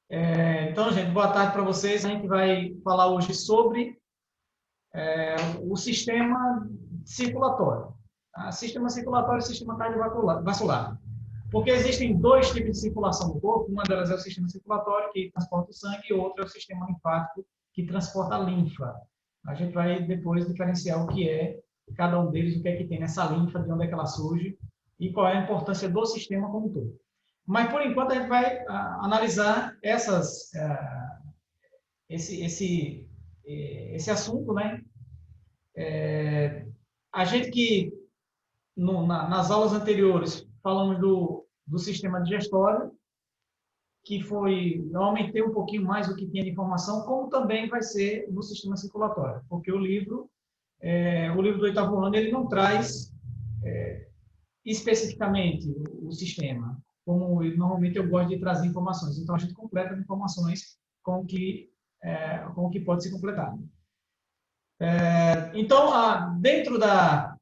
Então, gente, boa tarde para vocês. A gente vai falar hoje sobre o sistema circulatório. Tá? Sistema circulatório e sistema cardiovascular. Porque existem dois tipos de circulação no corpo. Uma delas é o sistema circulatório, que transporta o sangue, e outra é o sistema linfático, que transporta a linfa. A gente vai depois diferenciar o que é cada um deles, o que é que tem nessa linfa, de onde é que ela surge e qual é a importância do sistema como um todo. Mas, por enquanto, a gente vai analisar esse assunto, né? A gente que, nas aulas anteriores, falamos do sistema digestório, que foi, eu aumentei um pouquinho mais o que tinha de informação, como também vai ser no sistema circulatório, porque o livro do oitavo ano, ele não traz especificamente o sistema, como normalmente eu gosto de trazer informações. Então, a gente completa as informações com o que pode ser completado. Então, dentro da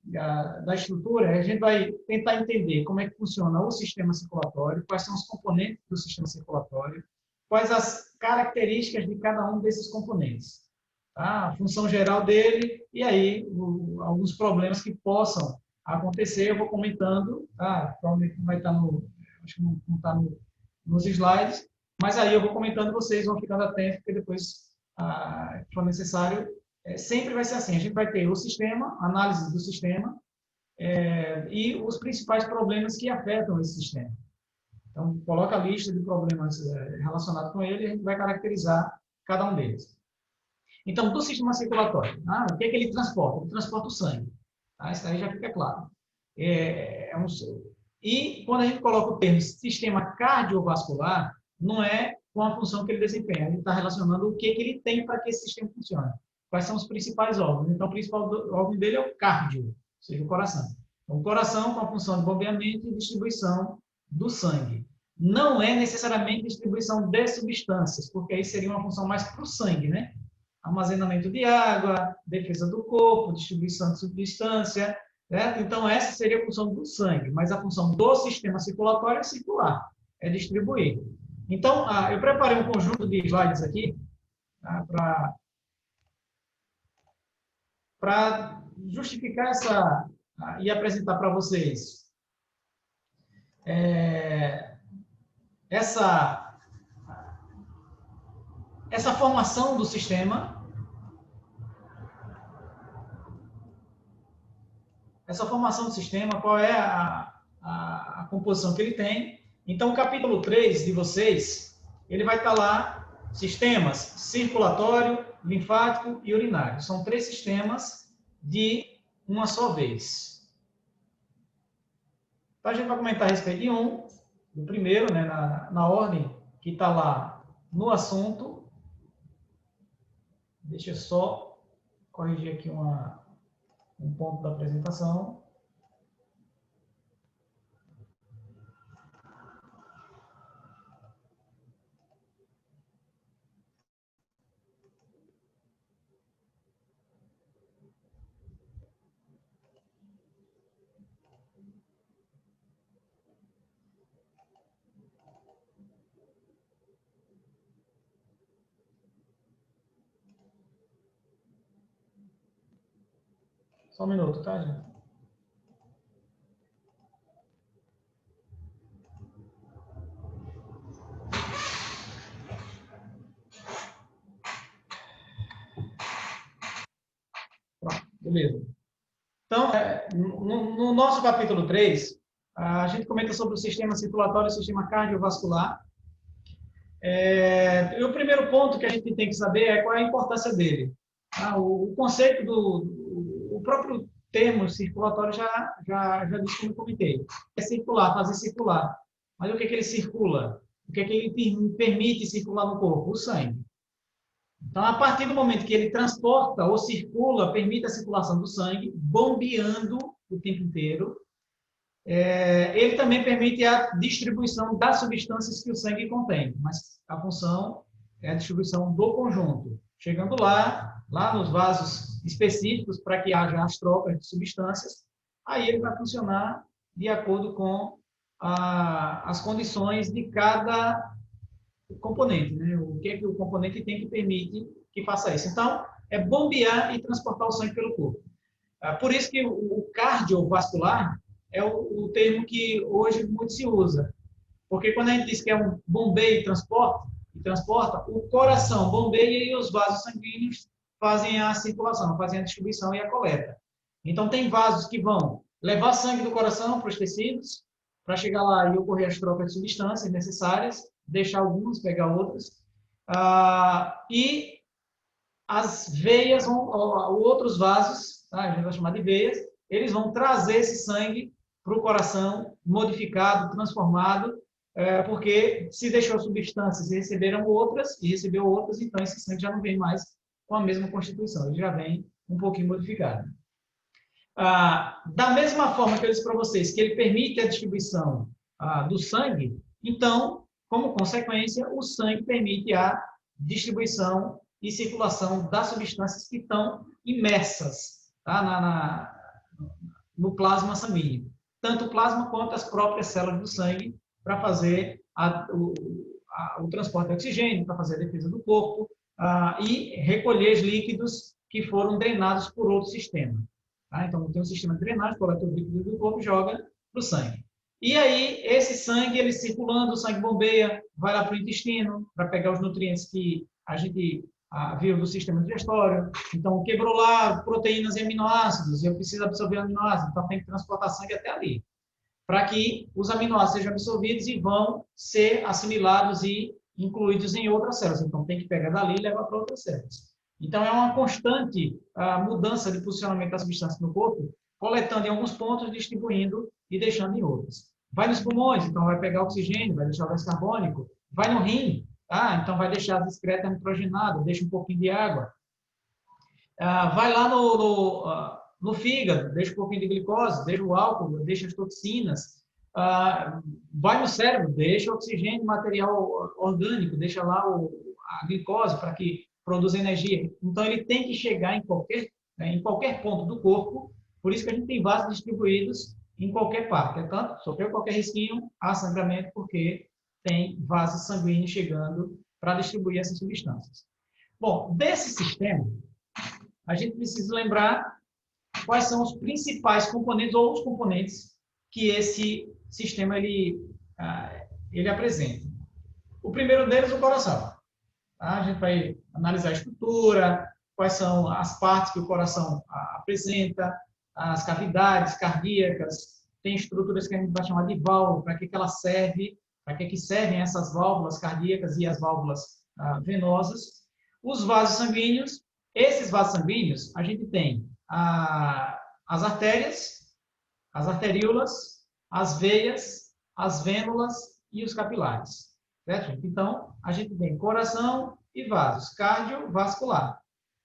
estrutura, a gente vai tentar entender como é que funciona o sistema circulatório, quais são os componentes do sistema circulatório, quais as características de cada um desses componentes, tá? A função geral dele, e aí alguns problemas que possam acontecer, eu vou comentando, tá? Provavelmente não vai estar acho que não está nos slides, mas aí eu vou comentando, vocês vão ficando atentos, porque depois, se for necessário, sempre vai ser assim. A gente vai ter o sistema, análise do sistema, e os principais problemas que afetam esse sistema. Então, coloca a lista de problemas relacionados com ele e a gente vai caracterizar cada um deles. Então, do sistema circulatório, o que é que ele transporta? Ele transporta o sangue. Tá? Isso aí já fica claro. E quando a gente coloca o termo sistema cardiovascular, não é com a função que ele desempenha. Ele está relacionando o que ele tem para que esse sistema funcione. Quais são os principais órgãos? Então, o principal órgão dele é o cardio, ou seja, o coração. Então, o coração com a função de bombeamento e distribuição do sangue. Não é necessariamente distribuição de substâncias, porque aí seria uma função mais para o sangue, né? Armazenamento de água, defesa do corpo, distribuição de substância, certo? Então, essa seria a função do sangue, mas a função do sistema circulatório é circular, é distribuir. Então, eu preparei um conjunto de slides aqui, tá, para justificar e apresentar para vocês essa formação do sistema, qual é a composição que ele tem. Então, o capítulo 3 de vocês, ele vai estar lá, sistemas circulatório, linfático e urinário. São 3 sistemas de uma só vez. Então, a gente vai comentar a respeito de do primeiro, né, na ordem que está lá no assunto. Deixa eu só corrigir aqui um ponto da apresentação. Só um minuto, tá, gente? Pronto, beleza. Então, no nosso capítulo 3, a gente comenta sobre o sistema circulatório e o sistema cardiovascular. E o primeiro ponto que a gente tem que saber é qual é a importância dele. O conceito o próprio termo circulatório já disse como eu comentei. É circular, fazer circular. Mas o que ele circula? O que ele permite circular no corpo? O sangue. Então, a partir do momento que ele transporta ou circula, permite a circulação do sangue, bombeando o tempo inteiro, ele também permite a distribuição das substâncias que o sangue contém, mas a função é a distribuição do conjunto, chegando lá nos vasos específicos para que haja as trocas de substâncias, aí ele vai funcionar de acordo com as condições de cada componente, né? O que é que o componente tem que permite que faça isso. Então, é bombear e transportar o sangue pelo corpo. Por isso que o cardiovascular é o termo que hoje muito se usa. Porque quando a gente diz que é um bombeio e transporta, o coração bombeia e os vasos sanguíneos fazem a circulação, fazem a distribuição e a coleta. Então, tem vasos que vão levar sangue do coração para os tecidos, para chegar lá e ocorrer as trocas de substâncias necessárias, deixar algumas, pegar outras. E as veias, outros vasos, tá? A gente vai chamar de veias, eles vão trazer esse sangue para o coração, modificado, transformado, porque se deixou substâncias e receberam outras, e recebeu outras, então esse sangue já não vem mais com a mesma constituição, ele já vem um pouquinho modificado. Da mesma forma que eu disse para vocês, que ele permite a distribuição do sangue, então, como consequência, o sangue permite a distribuição e circulação das substâncias que estão imersas, tá, no plasma sanguíneo. Tanto o plasma quanto as próprias células do sangue, para fazer o transporte de oxigênio, para fazer a defesa do corpo e recolher os líquidos que foram drenados por outro sistema. Tá? Então, tem um sistema de drenagem, coleta o líquido do corpo e joga para o sangue. E aí, esse sangue, ele circulando, o sangue bombeia, vai lá para o intestino, para pegar os nutrientes que a gente viu do sistema digestório. Então, quebrou lá proteínas e aminoácidos, eu preciso absorver aminoácidos, então tem que transportar sangue até ali, para que os aminoácidos sejam absorvidos e vão ser assimilados e incluídos em outras células. Então, tem que pegar dali e levar para outras células. Então, é uma constante mudança de posicionamento das substâncias no corpo, coletando em alguns pontos, distribuindo e deixando em outros. Vai nos pulmões, então vai pegar oxigênio, vai deixar o gás carbônico. Vai no rim, então vai deixar as excretas nitrogenadas, deixa um pouquinho de água. Vai lá no fígado, deixa um pouquinho de glicose, deixa o álcool, deixa as toxinas. Vai no cérebro, deixa oxigênio, material orgânico, deixa lá a glicose para que produza energia. Então, ele tem que chegar em qualquer ponto do corpo, por isso que a gente tem vasos distribuídos em qualquer parte. Portanto, sofreu qualquer risquinho, há sangramento, porque tem vasos sanguíneos chegando para distribuir essas substâncias. Bom, desse sistema, a gente precisa lembrar quais são os principais componentes ou os componentes que esse sistema ele apresenta. O primeiro deles é o coração. A gente vai analisar a estrutura, quais são as partes que o coração apresenta, as cavidades cardíacas, tem estruturas que a gente vai chamar de válvula, para que ela serve, para que servem essas válvulas cardíacas e as válvulas venosas. Os vasos sanguíneos, esses vasos sanguíneos, a gente tem as artérias, as arteríolas, as veias, as vênulas e os capilares. Certo? Então, a gente tem coração e vasos, cardiovascular.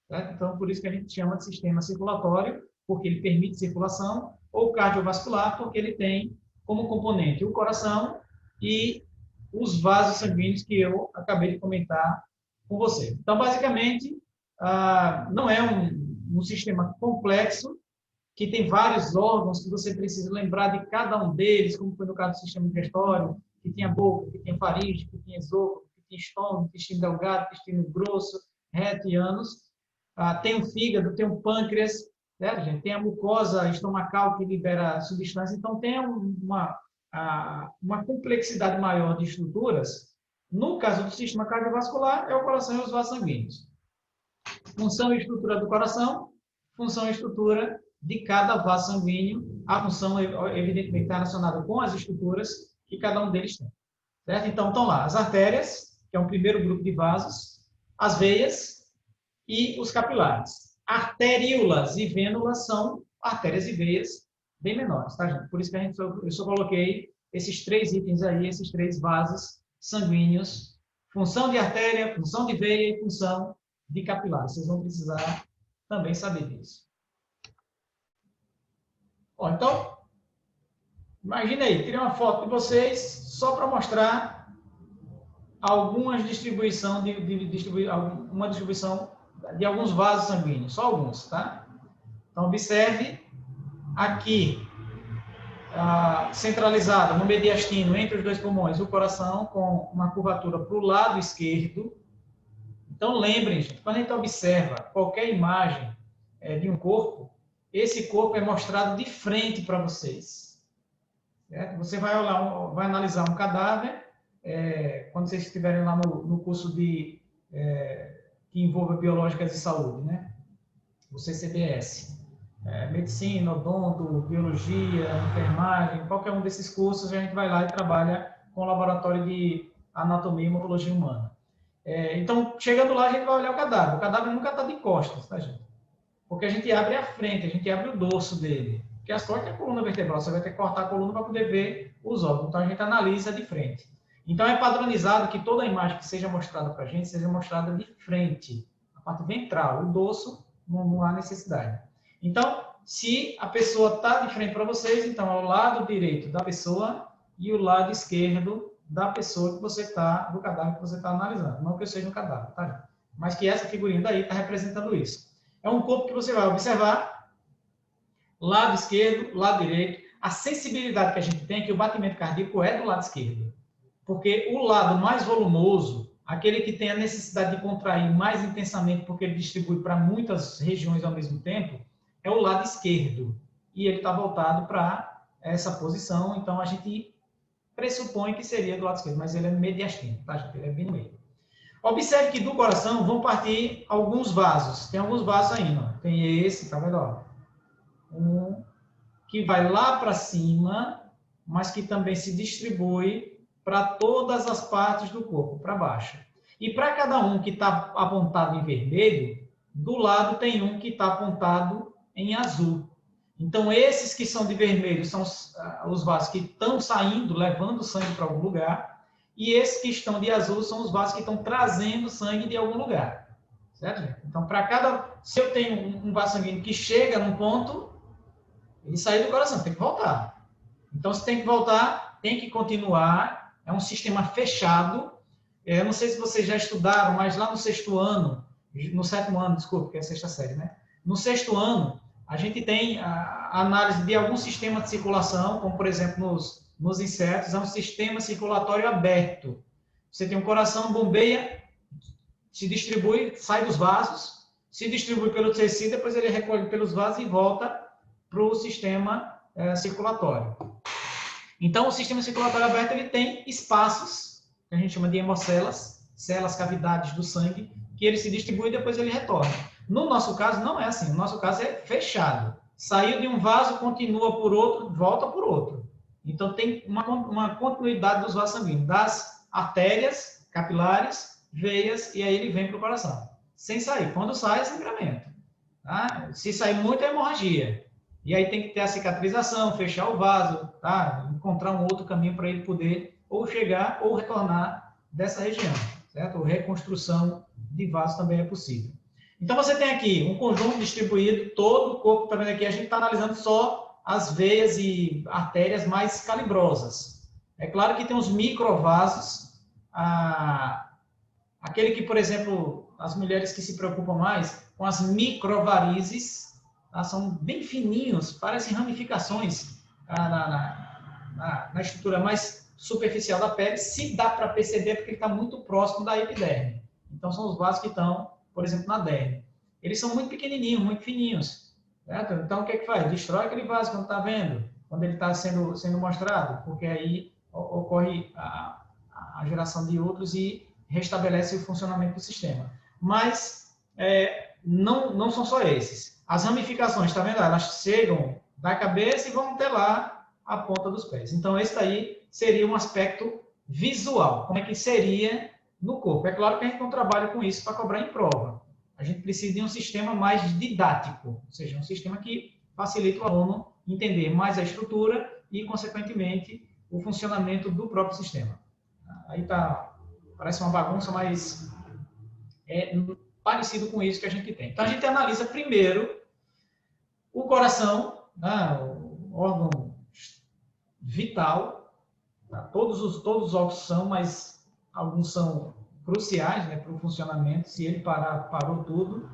Certo? Então, por isso que a gente chama de sistema circulatório, porque ele permite circulação, ou cardiovascular, porque ele tem como componente o coração e os vasos sanguíneos que eu acabei de comentar com você. Então, basicamente, não é um sistema complexo, que tem vários órgãos que você precisa lembrar de cada um deles, como foi no caso do sistema digestório, que tinha boca, que tinha faringe, que tinha esôfago, que tinha estômago, intestino delgado, intestino grosso, reto e ânus. Tem o fígado, tem o pâncreas, certo, gente? Tem a mucosa estomacal que libera substância. Então, tem uma complexidade maior de estruturas. No caso do sistema cardiovascular, é o coração e os vasos sanguíneos. Função e estrutura do coração, função e estrutura de cada vaso sanguíneo. A função, evidentemente, está relacionada com as estruturas que cada um deles tem. Certo? Então, estão lá as artérias, que é um primeiro grupo de vasos, as veias e os capilares. Arteríolas e vênulas são artérias e veias bem menores, tá, gente? Por isso que eu só coloquei esses 3 itens aí, esses 3 vasos sanguíneos, função de artéria, função de veia e função de capilar. Vocês vão precisar também saber disso. Bom, então, imagina aí, tirei uma foto de vocês só para mostrar algumas uma distribuição de alguns vasos sanguíneos, só alguns, tá? Então, observe aqui centralizada no mediastino, entre os dois pulmões, o coração, com uma curvatura para o lado esquerdo. Então, lembrem, gente, quando a gente observa qualquer imagem de um corpo, esse corpo é mostrado de frente para vocês. Certo? Você vai analisar um cadáver, quando vocês estiverem lá no curso que envolva biológicas de saúde, né? O CCBS. Medicina, odonto, biologia, enfermagem, qualquer um desses cursos, a gente vai lá e trabalha com o laboratório de anatomia e morfologia humana. Então, chegando lá, a gente vai olhar o cadáver. O cadáver nunca está de costas, tá, gente? Porque a gente abre a frente, a gente abre o dorso dele. Porque as costas é a coluna vertebral, você vai ter que cortar a coluna para poder ver os órgãos. Então, a gente analisa de frente. Então, é padronizado que toda imagem que seja mostrada para a gente seja mostrada de frente. A parte ventral, o dorso, não há necessidade. Então, se a pessoa está de frente para vocês, então é o lado direito da pessoa e o lado esquerdo da pessoa que você está, do cadáver que você está analisando. Não que eu seja um cadáver, tá? Mas que essa figurinha daí está representando isso. É um corpo que você vai observar, lado esquerdo, lado direito. A sensibilidade que a gente tem é que o batimento cardíaco é do lado esquerdo. Porque o lado mais volumoso, aquele que tem a necessidade de contrair mais intensamente, porque ele distribui para muitas regiões ao mesmo tempo, é o lado esquerdo. E ele está voltado para essa posição, então a gente pressupõe que seria do lado esquerdo, mas ele é mediastino, tá, gente? Ele é bem no meio. Observe que do coração vão partir alguns vasos. Tem alguns vasos ainda. Tem esse, tá vendo? Ó? Um que vai lá para cima, mas que também se distribui para todas as partes do corpo, para baixo. E para cada um que está apontado em vermelho, do lado tem um que está apontado em azul. Então, esses que são de vermelho são os vasos que estão saindo, levando sangue para algum lugar, e esses que estão de azul são os vasos que estão trazendo sangue de algum lugar. Certo, gente? Então, se eu tenho um vaso sanguíneo que chega num ponto, ele sai do coração, tem que voltar. Então, se tem que voltar, tem que continuar, é um sistema fechado. Eu não sei se vocês já estudaram, mas lá no sexto ano, no sétimo ano, desculpa, que é a sexta série, né? No sexto ano, a gente tem a análise de algum sistema de circulação, como, por exemplo, nos insetos, é um sistema circulatório aberto. Você tem um coração, bombeia, se distribui, sai dos vasos, se distribui pelo tecido, depois ele recolhe pelos vasos e volta para o sistema circulatório. Então, o sistema circulatório aberto ele tem espaços, que a gente chama de hemocelas, células cavidades do sangue, que ele se distribui e depois ele retorna. No nosso caso, não é assim. No nosso caso, é fechado. Saiu de um vaso, continua por outro, volta por outro. Então, tem uma continuidade dos vasos sanguíneos, das artérias capilares, veias, e aí ele vem para o coração. Sem sair. Quando sai, é sangramento. Tá? Se sair muito, é hemorragia. E aí tem que ter a cicatrização, fechar o vaso, tá? Encontrar um outro caminho para ele poder ou chegar ou retornar dessa região. Certo? Ou reconstrução de vaso também é possível. Então, você tem aqui um conjunto distribuído, todo o corpo, tá vendo aqui? A gente está analisando só as veias e artérias mais calibrosas. É claro que tem os microvasos, aquele que, por exemplo, as mulheres que se preocupam mais com as microvarizes, tá? São bem fininhos, parecem ramificações na estrutura mais superficial da pele. Se dá para perceber, porque ele está muito próximo da epiderme. Então, são os vasos que estão, por exemplo, na derme. Eles são muito pequenininhos, muito fininhos. Certo? Então, o que é que faz? Destrói aquele vaso quando está vendo, quando ele está sendo mostrado, porque aí ocorre a geração de outros e restabelece o funcionamento do sistema. Mas não são só esses. As ramificações, está vendo? Elas chegam da cabeça e vão até lá a ponta dos pés. Então, esse daí seria um aspecto visual. Como é que seria no corpo? É claro que a gente não trabalha com isso para cobrar em prova. A gente precisa de um sistema mais didático, ou seja, um sistema que facilite o aluno entender mais a estrutura e, consequentemente, o funcionamento do próprio sistema. Aí parece uma bagunça, mas é parecido com isso que a gente tem. Então, a gente analisa primeiro o coração, né, o órgão vital. Tá? Todos os órgãos são, mas alguns são cruciais, né, para o funcionamento. Se ele parar, parou tudo.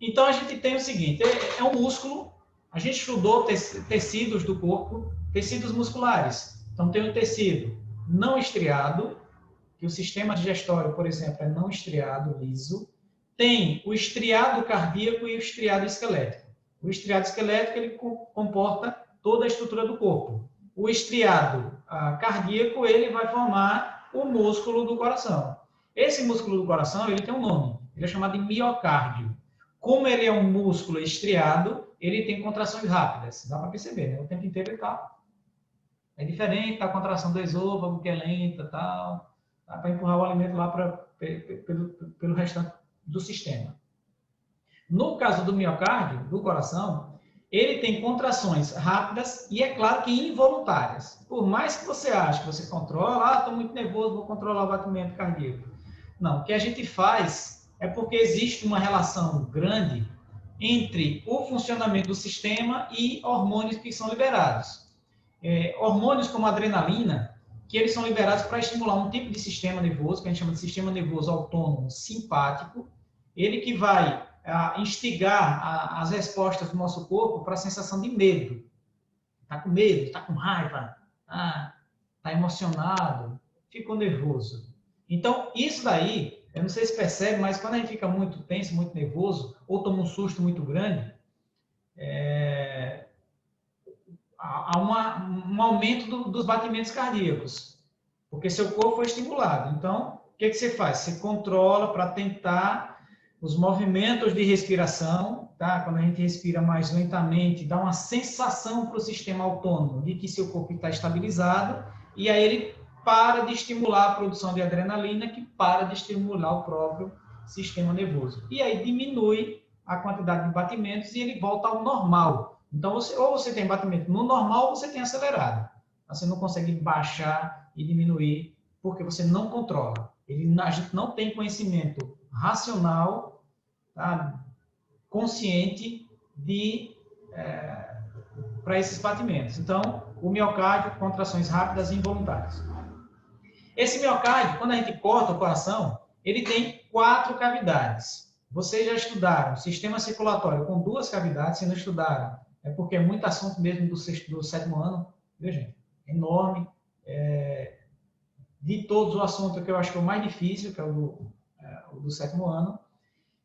Então, a gente tem o seguinte, é um músculo A gente estudou tecidos do corpo, tecidos musculares. Então, tem o tecido não estriado, que o sistema digestório, por exemplo, é não estriado, liso. Tem o estriado cardíaco e o estriado esquelético. O estriado esquelético ele comporta toda a estrutura do corpo. O estriado cardíaco ele vai formar o músculo do coração. Esse músculo do coração ele tem um nome, ele é chamado de miocárdio. Como ele é um músculo estriado, ele tem contrações rápidas. Dá para perceber, né? O tempo inteiro ele está. É diferente da contração do esôfago, que é lenta, tal, para empurrar o alimento lá pelo restante do sistema. No caso do miocárdio, do coração, ele tem contrações rápidas e, é claro, que involuntárias. Por mais que você ache que você controla, estou muito nervoso, vou controlar o batimento cardíaco. Não, o que a gente faz é porque existe uma relação grande entre o funcionamento do sistema e hormônios que são liberados. Hormônios como a adrenalina, que eles são liberados para estimular um tipo de sistema nervoso, que a gente chama de sistema nervoso autônomo simpático, ele que vai instigar as respostas do nosso corpo para a sensação de medo. Está com medo, está com raiva, está emocionado, ficou nervoso. Então, isso daí, eu não sei se percebe, mas quando a gente fica muito tenso, muito nervoso, ou toma um susto muito grande, há um aumento dos batimentos cardíacos, porque seu corpo foi estimulado. Então, o que você faz? Você controla para tentar os movimentos de respiração, tá? Quando a gente respira mais lentamente, dá uma sensação para o sistema autônomo de que seu corpo está estabilizado, e aí ele para de estimular a produção de adrenalina, que para de estimular o próprio sistema nervoso. E aí diminui a quantidade de batimentos e ele volta ao normal. Então, ou você tem batimento no normal, ou você tem acelerado. Você não consegue baixar e diminuir, porque você não controla. A gente não tem conhecimento racional, tá, consciente para esses batimentos. Então, o miocárdio, contrações rápidas e involuntárias. Esse miocárdio, quando a gente corta o coração, ele tem 4 cavidades. Vocês já estudaram sistema circulatório com 2 cavidades, se não estudaram, é porque é muito assunto mesmo do 7º ano, viu, gente? É enorme. De todos o assunto que eu acho que é o mais difícil, que é o do 7º ano.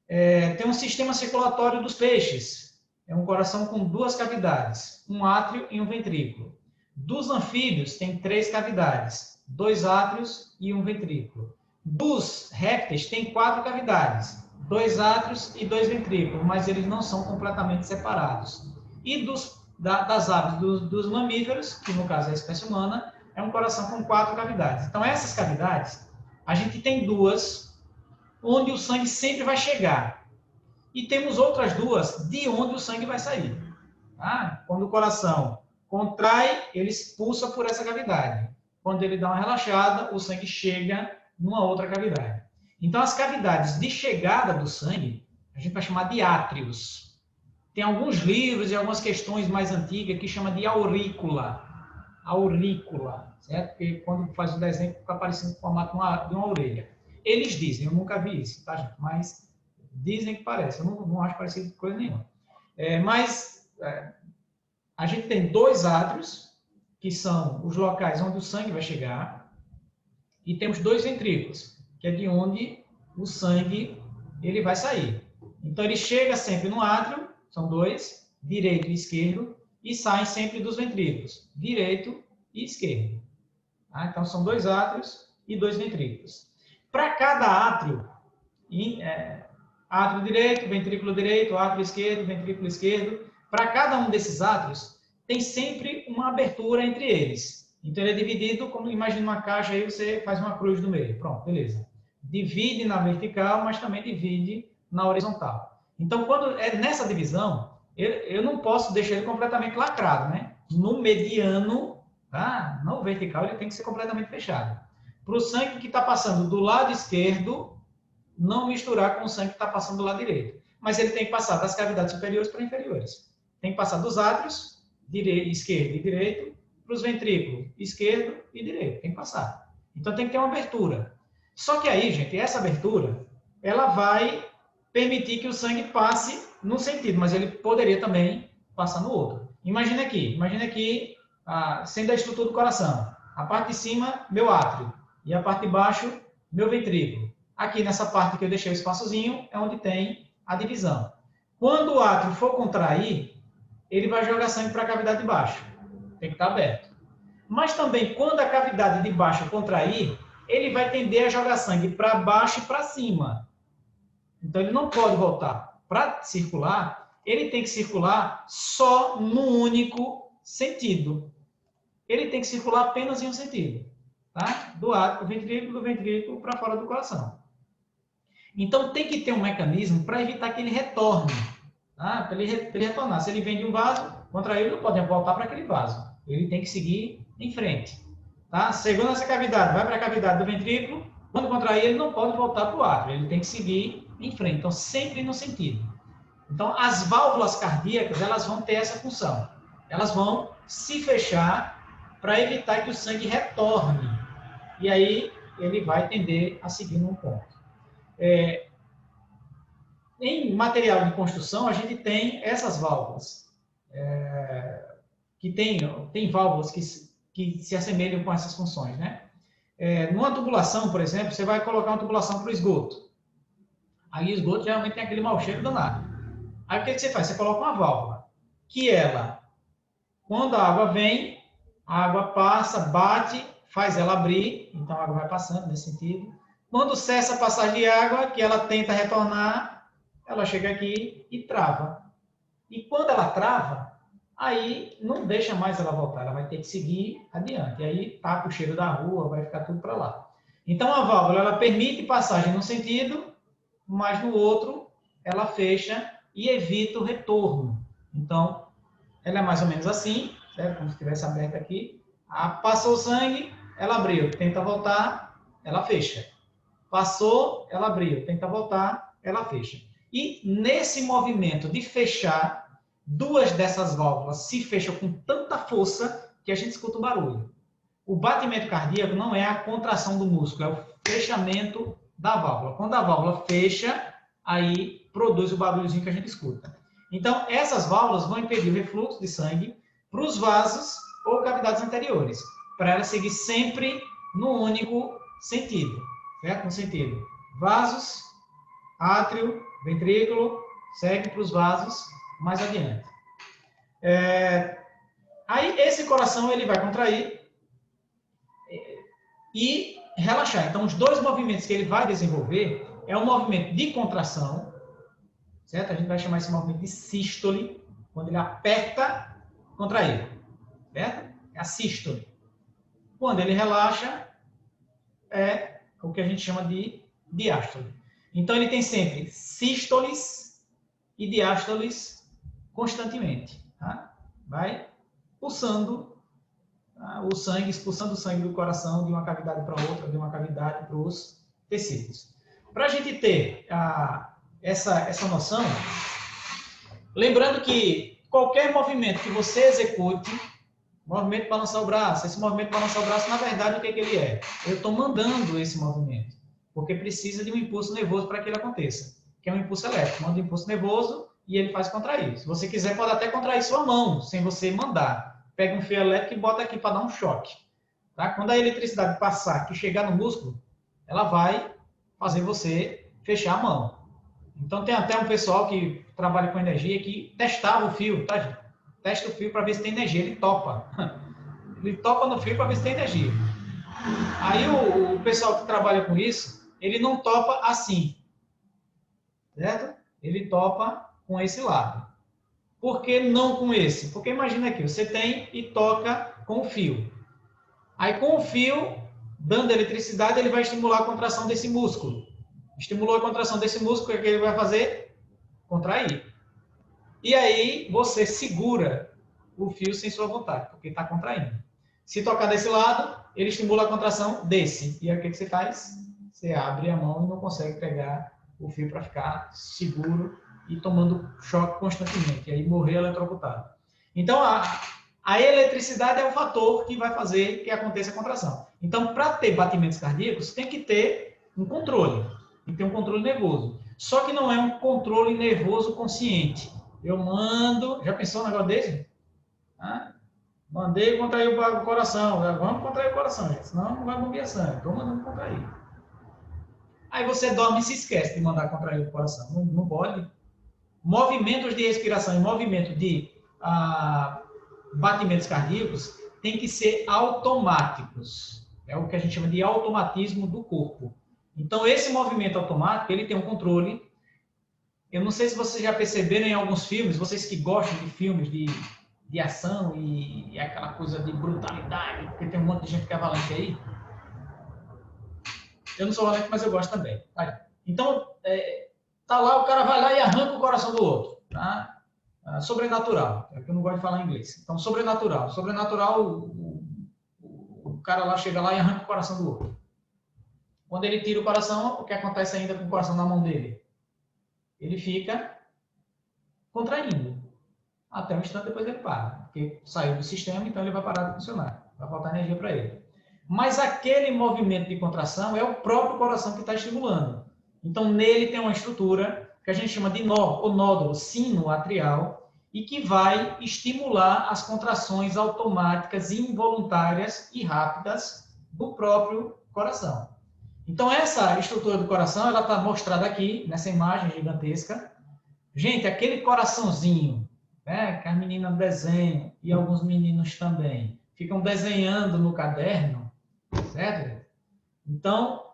Tem um sistema circulatório dos peixes. É um coração com 2 cavidades, um átrio e um ventrículo. Dos anfíbios, tem 3 cavidades, 2 átrios e um ventrículo. Dos répteis, tem 4 cavidades, 2 átrios e 2 ventrículos, mas eles não são completamente separados. E das aves dos mamíferos, que no caso é a espécie humana, é um coração com 4 cavidades. Então, essas cavidades, a gente tem 2, onde o sangue sempre vai chegar. E temos outras 2 de onde o sangue vai sair. Tá? Quando o coração contrai, ele expulsa por essa cavidade. Quando ele dá uma relaxada, o sangue chega numa outra cavidade. Então, as cavidades de chegada do sangue, a gente vai chamar de átrios. Tem alguns livros e algumas questões mais antigas que chama de aurícula. Aurícula, certo? Porque quando faz o desenho, fica parecendo o formato de uma orelha. Eles dizem, eu nunca vi isso, tá, gente? Mas dizem que parece. Eu não acho parecido com coisa nenhuma. A gente tem 2 átrios, que são os locais onde o sangue vai chegar, e temos 2 ventrículos, que é de onde o sangue ele vai sair. Então, ele chega sempre no átrio, são 2, direito e esquerdo, e saem sempre dos ventrículos, direito e esquerdo. Tá? Então, são 2 átrios e 2 ventrículos. Para cada átrio, átrio direito, átrio esquerdo, ventrículo esquerdo, para cada um desses átrios, tem sempre uma abertura entre eles. Então, ele é dividido, como imagina uma caixa, aí você faz uma cruz no meio. Pronto, beleza. Divide na vertical, mas também divide na horizontal. Então, quando é nessa divisão, eu não posso deixar ele completamente lacrado, né? No mediano, tá? No vertical, ele tem que ser completamente fechado. Para o sangue que está passando do lado esquerdo, não misturar com o sangue que está passando do lado direito. Mas ele tem que passar das cavidades superiores para inferiores. Tem que passar dos átrios, esquerdo e direito, para os ventrículos, esquerdo e direito. Tem que passar. Então, tem que ter uma abertura. Só que aí, gente, essa abertura, ela vai permitir que o sangue passe no sentido, mas ele poderia também passa no outro. Imagina aqui, sendo a estrutura do coração. A parte de cima, meu átrio, e a parte de baixo, meu ventrículo. Aqui nessa parte que eu deixei o espaçozinho, é onde tem a divisão. Quando o átrio for contrair, ele vai jogar sangue para a cavidade de baixo. Tem que estar aberto. Mas também, quando a cavidade de baixo contrair, ele vai tender a jogar sangue para baixo e para cima. Então, ele não pode voltar. Para circular, ele tem que circular só num único sentido. Ele tem que circular apenas em um sentido. Tá? Do ventrículo para fora do coração. Então, tem que ter um mecanismo para evitar que ele retorne. Tá? Para ele retornar. Se ele vem de um vaso, contrair, ele não pode voltar para aquele vaso. Ele tem que seguir em frente. Tá? Segundo essa cavidade, vai para a cavidade do ventrículo. Quando contrair, ele não pode voltar para o átrio. Ele tem que seguir em frente. Então, sempre no sentido. Então, as válvulas cardíacas, elas vão ter essa função. Elas vão se fechar para evitar que o sangue retorne. E aí, ele vai tender a seguir num ponto. Em material de construção, a gente tem essas válvulas. Que tem válvulas que se assemelham com essas funções, né? Numa tubulação, por exemplo, você vai colocar uma tubulação para o esgoto. Aí o esgoto geralmente tem aquele mau cheiro danado. Aí o que você faz? Você coloca uma válvula, que ela, quando a água vem, a água passa, bate, faz ela abrir, então a água vai passando nesse sentido. Quando cessa a passagem de água, que ela tenta retornar, ela chega aqui e trava. E quando ela trava, aí não deixa mais ela voltar, ela vai ter que seguir adiante. E aí tapa o cheiro da rua, vai ficar tudo para lá. Então a válvula, ela permite passagem num sentido, mas no outro ela fecha e evita o retorno. Então, ela é mais ou menos assim, certo? Como se estivesse aberta aqui. Passou o sangue, ela abriu, tenta voltar, ela fecha. Passou, ela abriu, tenta voltar, ela fecha. E nesse movimento de fechar, duas dessas válvulas se fecham com tanta força que a gente escuta o barulho. O batimento cardíaco não é a contração do músculo, é o fechamento da válvula. Quando a válvula fecha, aí produz o barulhozinho que a gente escuta. Então, essas válvulas vão impedir o refluxo de sangue para os vasos ou cavidades anteriores, para ela seguir sempre no único sentido, certo? No sentido vasos, átrio, ventrículo, segue para os vasos mais adiante. Aí, esse coração ele vai contrair e relaxar. Então, os dois movimentos que ele vai desenvolver é um movimento de contração, certo? A gente vai chamar esse movimento de sístole, quando ele aperta, contrair, certo? É a sístole. Quando ele relaxa, é o que a gente chama de diástole. Então, ele tem sempre sístoles e diástoles constantemente. Tá? Vai pulsando o sangue, expulsando o sangue do coração de uma cavidade para outra, de uma cavidade para os tecidos. Para a gente ter essa noção, lembrando que qualquer movimento que você execute, movimento de balançar o braço, esse movimento de balançar o braço, na verdade, o que ele é? Eu estou mandando esse movimento, porque precisa de um impulso nervoso para que ele aconteça, que é um impulso elétrico. Manda um impulso nervoso e ele faz contrair. Se você quiser, pode até contrair sua mão, sem você mandar. Pega um fio elétrico e bota aqui para dar um choque. Tá? Quando a eletricidade passar, que chegar no músculo, ela vai fazer você fechar a mão. Então, tem até um pessoal que trabalha com energia que testava o fio, tá, gente? Testa o fio para ver se tem energia, ele topa. Ele topa no fio para ver se tem energia. Aí o pessoal que trabalha com isso, ele não topa assim, certo? Ele topa com esse lado. Por que não com esse? Porque imagina aqui, você tem e toca com o fio. Aí com o fio, dando eletricidade, ele vai estimular a contração desse músculo. Estimulou a contração desse músculo, o que ele vai fazer? Contrair. E aí você segura o fio sem sua vontade, porque está contraindo. Se tocar desse lado, ele estimula a contração desse. E aí o que você faz? Você abre a mão e não consegue pegar o fio para ficar seguro e tomando choque constantemente. E aí morrer eletrocutado. Então, a eletricidade é o fator que vai fazer que aconteça a contração. Então, para ter batimentos cardíacos, tem que ter um controle. Tem que ter um controle nervoso. Só que não é um controle nervoso consciente. Eu mando, já pensou um negócio desse? Ah, mandei contrair o coração. Vamos contrair o coração, gente, senão não vai bombear sangue. Estou mandando contrair. Aí você dorme e se esquece de mandar contrair o coração. Não, não pode. Movimentos de respiração e movimento de batimentos cardíacos tem que ser automáticos. É o que a gente chama de automatismo do corpo. Então, esse movimento automático, ele tem um controle. Eu não sei se vocês já perceberam em alguns filmes, vocês que gostam de filmes de ação e aquela coisa de brutalidade, porque tem um monte de gente que é valente aí. Eu não sou valente, mas eu gosto também. Então, tá lá, o cara vai lá e arranca o coração do outro. Tá? Sobrenatural, é que eu não gosto de falar em inglês. Então, sobrenatural. Sobrenatural, o cara lá chega lá e arranca o coração do outro. Quando ele tira o coração, o que acontece ainda com o coração na mão dele? Ele fica contraindo. Até um instante depois ele para. Porque saiu do sistema, então ele vai parar de funcionar. Vai faltar energia para ele. Mas aquele movimento de contração é o próprio coração que está estimulando. Então, nele tem uma estrutura que a gente chama de nódulo sino-atrial e que vai estimular as contrações automáticas, involuntárias e rápidas do próprio coração. Então, essa estrutura do coração, ela está mostrada aqui, nessa imagem gigantesca. Gente, aquele coraçãozinho, né, que as meninas desenham, e alguns meninos também, ficam desenhando no caderno, certo? Então,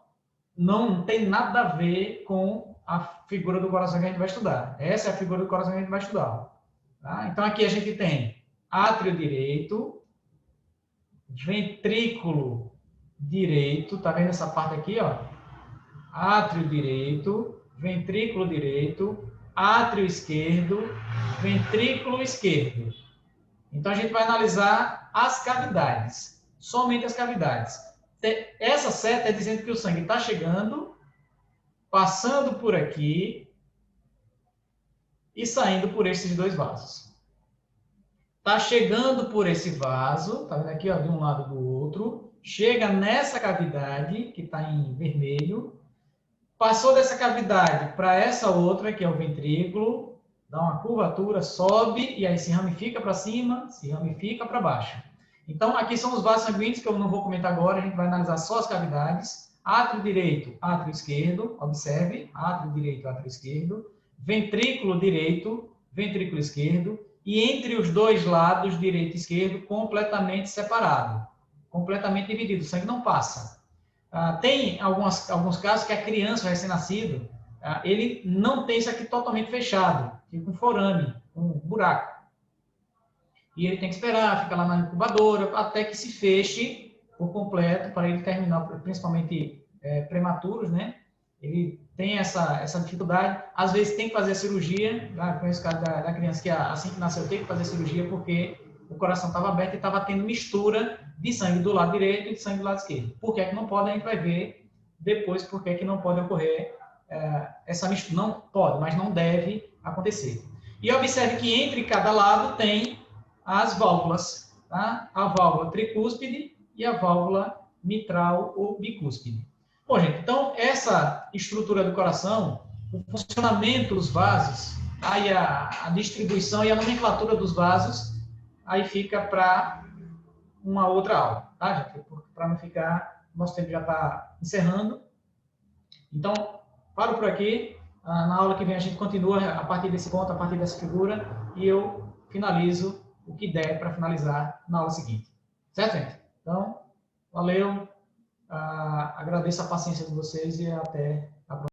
não tem nada a ver com a figura do coração que a gente vai estudar. Essa é a figura do coração que a gente vai estudar. Tá? Então, aqui a gente tem átrio direito, ventrículo direito, tá vendo essa parte aqui, ó? Átrio direito, ventrículo direito, átrio esquerdo, ventrículo esquerdo. Então, a gente vai analisar as cavidades, somente as cavidades. Essa seta é dizendo que o sangue está chegando, passando por aqui e saindo por esses dois vasos. Está chegando por esse vaso, tá vendo aqui, ó, de um lado do outro, chega nessa cavidade, que está em vermelho, passou dessa cavidade para essa outra, que é o ventrículo, dá uma curvatura, sobe e aí se ramifica para cima, se ramifica para baixo. Então, aqui são os vasos sanguíneos que eu não vou comentar agora, a gente vai analisar só as cavidades. Átrio direito, átrio esquerdo, observe, átrio direito, átrio esquerdo, ventrículo direito, ventrículo esquerdo, e entre os dois lados, direito e esquerdo, completamente separado, completamente dividido, o sangue não passa. Tem alguns casos que a criança recém-nascido, ele não tem isso aqui totalmente fechado, fica um forame, um buraco. E ele tem que esperar, fica lá na incubadora, até que se feche por completo, para ele terminar, principalmente prematuros, né? Ele tem essa dificuldade. Às vezes tem que fazer a cirurgia, conheço o caso da criança que assim que nasceu tem que fazer a cirurgia porque o coração estava aberto e estava tendo mistura de sangue do lado direito e de sangue do lado esquerdo. Por que é que não pode? A gente vai ver depois por que é que não pode ocorrer essa mistura. Não pode, mas não deve acontecer. E observe que entre cada lado tem as válvulas, tá? A válvula tricúspide e a válvula mitral ou bicúspide. Bom, gente, então essa estrutura do coração, o funcionamento dos vasos, aí a distribuição e a nomenclatura dos vasos, aí fica para uma outra aula, tá, gente? Para não ficar, nosso tempo já está encerrando. Então, paro por aqui. Na aula que vem a gente continua a partir desse ponto, a partir dessa figura, e eu finalizo o que der para finalizar na aula seguinte. Certo, gente? Então, valeu. Agradeço a paciência de vocês e até a próxima.